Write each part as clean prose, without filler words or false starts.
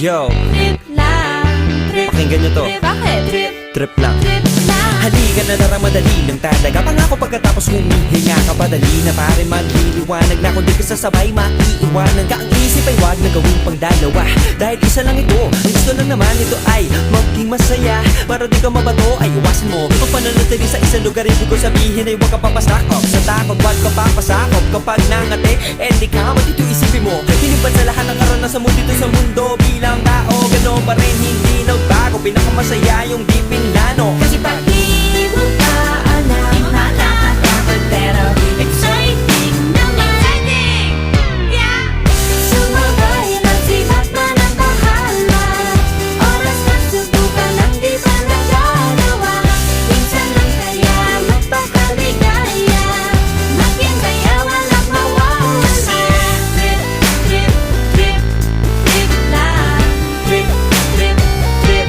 Yo, Trip lang, trip, pakinggan nyo to. trip, bakit? Trip, Trip lang. trip lang. Halika na darang madali ng talaga. Pangako pagkatapos humihinga ka padali na pare magliliwanag na kung di ka sasabay maiiwanan ka. Ang isip ay wag na gawin pang dalawa dahil isa lang ito. Ang gusto lang naman ito ay maging masaya. Para di ka mabato ay iwasan mo ang pananatili sa isang lugar. Ibig ko sabihin ay huwag ka papasakop sa takot, wag ka papasakop. Kapag nangate, di ka matito isipin mo. Hinipan sa lahat ng karanasan mo dito sa mundo. Bilang tao, gano'n pa rin hindi nagbago. Pinakamasaya yung di pinlano. Kasi pag di mo pa alam, nakakatakot pero exciting naman. Exciting! Yeah! Sumabay lang si Batman ang bahala. Oras na subukan ang di pa nagagawa. Minsan lang kaya magpakaligaya. Maging kaya walang mawawala. Trip, trip, trip, trip lang. Trip, trip, trip,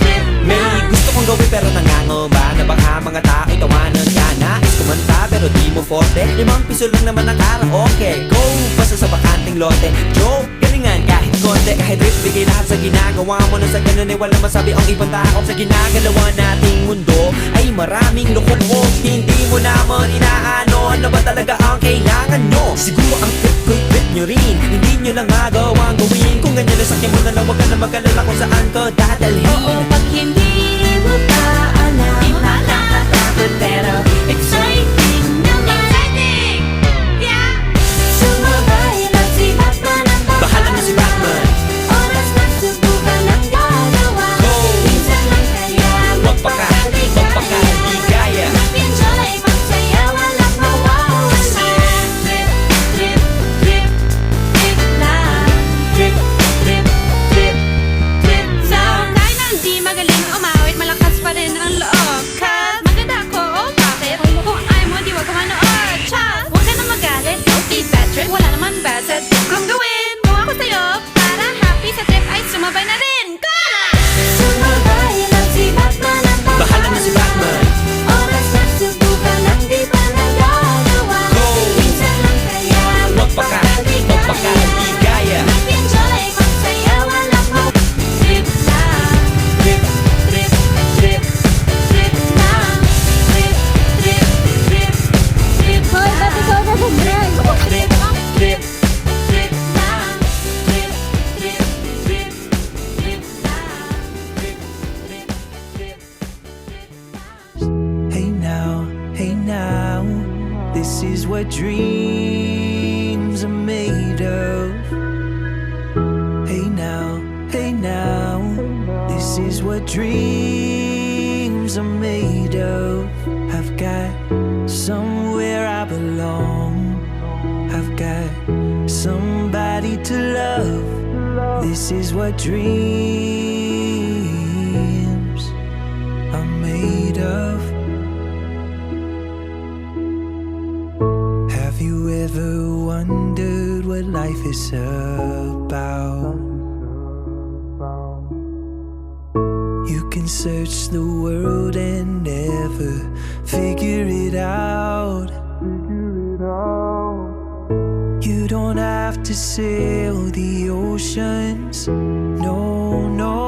trip May lang. gusto kong gawin pero nangangamba na baka mga tao'y tawanan ka. Nais kumanta pero di mo forte. 5 piso lang naman ang karaoke. Go! Basta sa bakanting lote. Joke! Galingan kahit konti. Kahit rip, bigay lahat sa ginagawa mo. Na sa ganun ay walang masabi ang ibang tao. Sa ginagalawa nating mundo ay maraming lukot mo. Hindi mo naman inaano. Ano ba talaga ang kailangan nyo? Siguro ang trip ko'y trip nyo rin. Hindi nyo lang magawang gawin. Kung ganyan na sakyan mo na lang, wag ka na mag-alala kung saan ka dadalhin. Oo, pag hindi mo pa alam, nakakatakot pero exciting naman. Exciting! Yeah! Sumabay lang si Batman ang Bahala na si Batman. Oras na subukan ang gagawa. Go! Minsan lang kaya magpakaligaya. Mag-enjoy, magsaya, walang mawawala. Trip, trip, trip, trip lang. Trip, trip, trip, trip lang. Kahit na hindi magaling umawit, malakas pa rin ang loob. Cause maganda ako, oh bakit? Kung ayaw mo, di wag ka manood. Cha, huwag ka na magalit, don't be bad trip. Wala naman bad sa trip kong gawin. Kung ako sa'yo, para happy sa trip ay sumabay na rin. Go na! Sumabay lang si Batman ang Bahala na si Batman. Oras na subukan ang di pa nagagawa. Go! Minsan lang kaya magpakaligaya. Mag-enjoy, magsaya, walang trip lang. Trip, trip, trip. Trip lang. Trip, trip, trip, trip Hoy, ba't ikaw nag-drive? Trip, trip. trip lang. Trip, trip, trip, trip lang. Hey now, this is what dreams are made of. Hey now, this is what dreams are made of. I've got somewhere I belong. I've got somebody to love. This is what dreams are made of. Have you ever wondered what life is about? You can search the world and never figure it out. You don't have to sail the oceans, no, no.